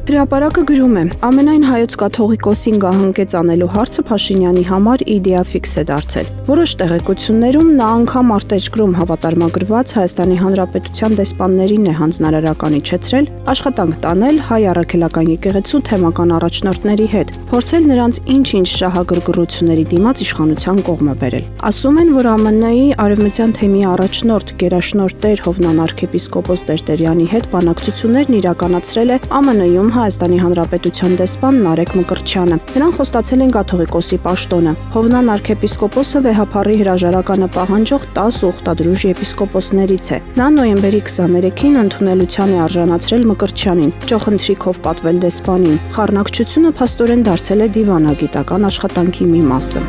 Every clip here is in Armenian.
Հրապարակը գրում է. ամենայն հայոց կաթողիկոսին գահանքեց անելու հարցը Փաշինյանի համար իդեաֆիքս է դարձել։ Որոշ տեղեկություններում նա անգամ արտերկրում հավատարմագրված Հայաստանի Հանրապետության դեսպաններին է հանձնարարական իջեցրել աշխատանք տանել հայ առաքելական եկեղեցու թեմական առաջնորդների հետ, փորձել նրանց ինչ-ինչ շահագրգռությունների դիմաց իշխանության կողմը բերել։ Ասում են, որ ԱՄՆ-ի արևմտյան թեմի առաջնորդ գերաշնորհ Տեր Հովնան arczepiskopos Տերտերյանի հետ բանակցություններն իրականացրել է ԱՄՆ-ում Հայաստանի Հանրապետության դեսպան Նարեկ Մկրտչյանը։ Նրան խոստացել են կաթողիկոսի պաշտոնը։ Հովնան arczepiskopos-ը վեհափառի հրաժարականը պահանջող 10 ուխտադրուժ եպիսկոպոսներից է։ Նա նոյեմբերի 23-ին ընդունելության է արժանացրել Մկրտչյանին, ճոխընթրիքով պատվել դեսպանին։ Խառնակցությունը փաստորեն դարձել է դիվանագիտական աշխատանքի մի մասը։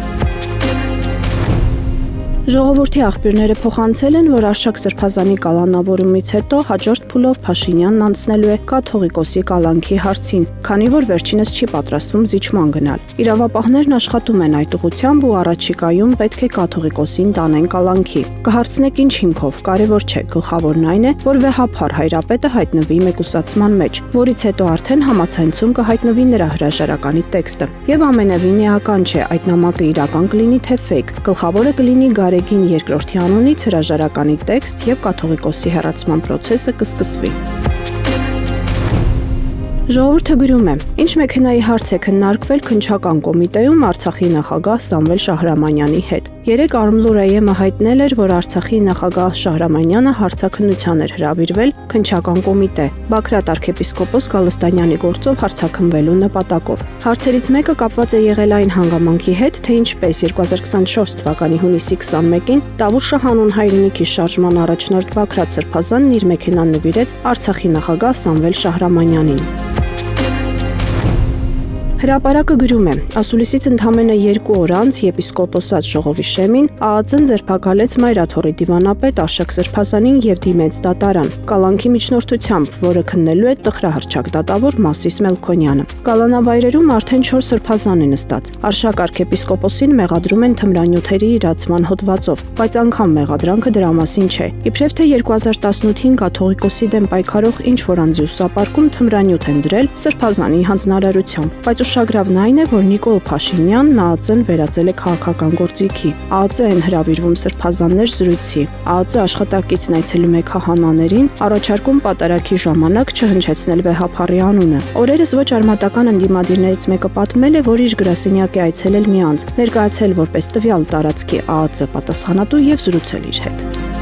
Ժողովրդի աղբյուրները փոխանցել են, որ Արշակ Սրբազանի կալանավորումից հետո հաջորդ փուլով Փաշինյանն անցնելու է կաթողիկոսի կալանքի հարցին, քանի որ վերջինս չի պատրաստվում զիջման գնալ։ Իրավապահներն աշխատում են այդ ուղղությամբ ու առաջիկայում պետք է կաթողիկոսին տանեն կալանքի։ Կհարցնեք ինչ հիմքով, կարևոր չէ, գլխավորն այն է, որ վեհափառ հայրապետը հայտնվի մեկուսացման մեջ, որից հետո արդեն համացանցում կհայտնվի նրա հրաժարականի տեքստը։ Եվ ամենևին էական չէ, այդ նամակը իրական կլինի թե ֆեյք, գլխավորը կլինի Գարեգին երկրորդի անունից հրաժարականի տեքստ եւ կաթողիկոսի հեռացման process-ը կսկսվի։ Ժողովուրդը գրում է. ինչ մեքենայի հարց է քննարկվել քննչական կոմիտեում Արցախի նախագահ Սամվել Շահրամանյանի հետ։ Երեկ Արմլուրայեմը հայտնել էր, որ Արցախի նախագահ Շահրամանյանը հարցաքննության էր հրավիրվել քննչական կոմիտե Բագրատ arczepiskopos Գալստանյանի գործով հարցաքննվելու նպատակով։ Հարցերից մեկը կապված է եղել այն հանգամանքի հետ, թե ինչպես 2024 թվականի հունիսի 21-ին Տավուշը հանուն հայրենիքի շարժման առաջնորդ Բագրատ Սրբազանն իր մեքենան նվիրեց Արցախի նախագահ Սամվել Շահրամանյանին։ Հրապարակը գրում է. ասուլիսից ընդամենը 2 օր անց եպիսկոպոսած ժողովի շեմին ԱԱԾ-ն ձերբակալեց Մայրաթորի դիվանապետ Արշակ Սրբազանին եւ դիմեց դատարան։ Կալանքի միջնորդությամբ, որը քննելու է տխրահռչակ դատավոր Մասիս Մելքոնյանը։ Կալանավայրերում արդեն 4 սրբազան է նստած։ Արշակ arczepiskopos-ին մեղադրում են թմրանյութերի իրացման հոդվածով, բայց անգամ մեղադրանքը դրա մասին չէ։ Իբրև թե 2018-ին կաթողիկոսի դեմ պայքարող ինչ-որ անձուսապարկում թմրանյութ են դրել Սրբազանի հանձնարարությամբ, բայց ուշագրավն այն է, որ Նիկոլ Փաշինյանն ԱԱԾ-ն վերածել է քաղաքական գործիքի։ ԱԱԾ են հրավիրվում սրբազաններ զրույցի։ ԱԱԾ աշխատակիցն այցելում է քահանաներին, առաջարկում պատարագի ժամանակ չհնչեցնել վեհափառի անունը։ Օրերս ոչ արմատական ընդդիմադիրներից մեկը պատմել է, որ իր գրասենյակ է այցելել մի անձ, ներկայացել որպես տվյալ տարածքի ԱԱԾ պատասխանատու եւ զրուցել իր հետ։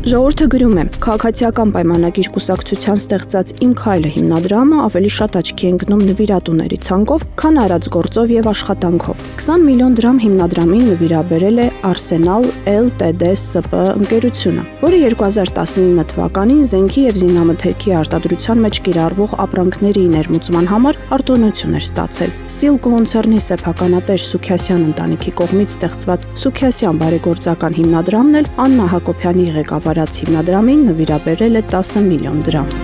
Ժողովուրդը գրում է. քաղաքացիական պայմանագիր կուսակցության ստեղծած Իմ քայլը հիմնադրամը ավելի շատ աչքի է ընկնում նվիրատուների ցանկով, քան արած գործով եւ աշխատանքով։ 20 միլիոն դրամ հիմնադրամին նվիրաբերել է Arsenal Ltd SP ընկերությունը, որը 2019 թվականին զենքի եւ զինամթերքի արտադրության մեջ կիրառվող ապրանքների ներմուծման համար արտոնություն էր ստացել։ Սիլ կոնցեռնի սեփականատեր Սուքիասյան ընտանիքի կողմից ստեղծված Սուքիասյան բարեգործական հիմնադրամն էլ Աննա Հակոբյանի ղեկավարած հիմնադրամին նվիրաբերել է 10 միլիոն դրամ։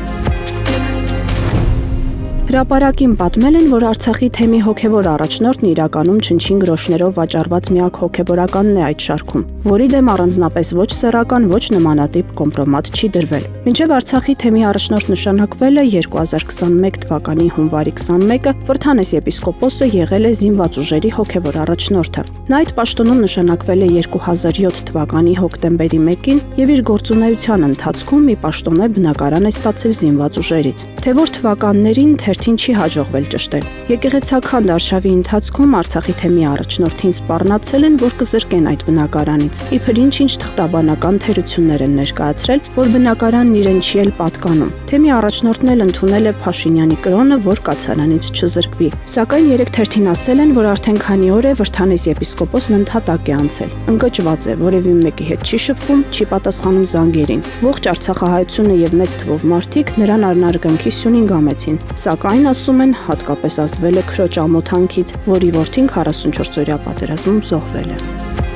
Հրապարակին պատմել են, որ Արցախի թեմի հոգևոր առաջնորդն իրականում չնչին գրոշներով վաճառված միակ հոգևորականն է այդ շարքում, որի դեմ առանձնապես ոչ սեռական, ոչ նմանատիպ կոմպրոմատ չի դրվել։ Մինչև Արցախի թեմի առաջնորդ նշանակվել է 2021 թվականի հունվարի 21-ը, Վրթանես եպիսկոպոսը եղել է զինված ուժերի հոգևոր առաջնորդը։ Նա այդ պաշտոնում նշանակվել է 2007 թվականի հոկտեմբերի 1-ին եւ իր գործունեության ընթացքում մի պաշտոնե բնակարան է ստացել զինված ուժերից։ Թե որ թվականներին թերթին չի հաջողվել ճշտել։ Եկեղեցական դարշավի ընթացքում Արցախի թեմի առաջնորդին սպառնացել են, որ կզրկեն այդ բնակարանից։ Իբր ինչ-ինչ թղթաբանական թերություններ են ներկայացրել, որ բնակարանն իրեն չի էլ պատկանում։ Թեմի առաջնորդն էլ ընդունել է Փաշինյանի կրոնը, որ կացարանից չզրկվի։ Սակայն երեք թերթին ասել են, որ արդեն քանի օր է Վրթանես եպիսկոպոսն ընդհատակ է անցել։ Ընկճված է, որևէ մեկի հետ չի շփվում, չի պատասխանում զանգերին։ Ողջ արցախահայությունը եւ մեծ թվով մարդիկ նրան անարգանքի սյունին գամեցին։ Սակայն ասում են, հատկապես ազդվել է քրոջ ամոթանքից, որի որդին 44-օրյա պատերազմում զոհվել է։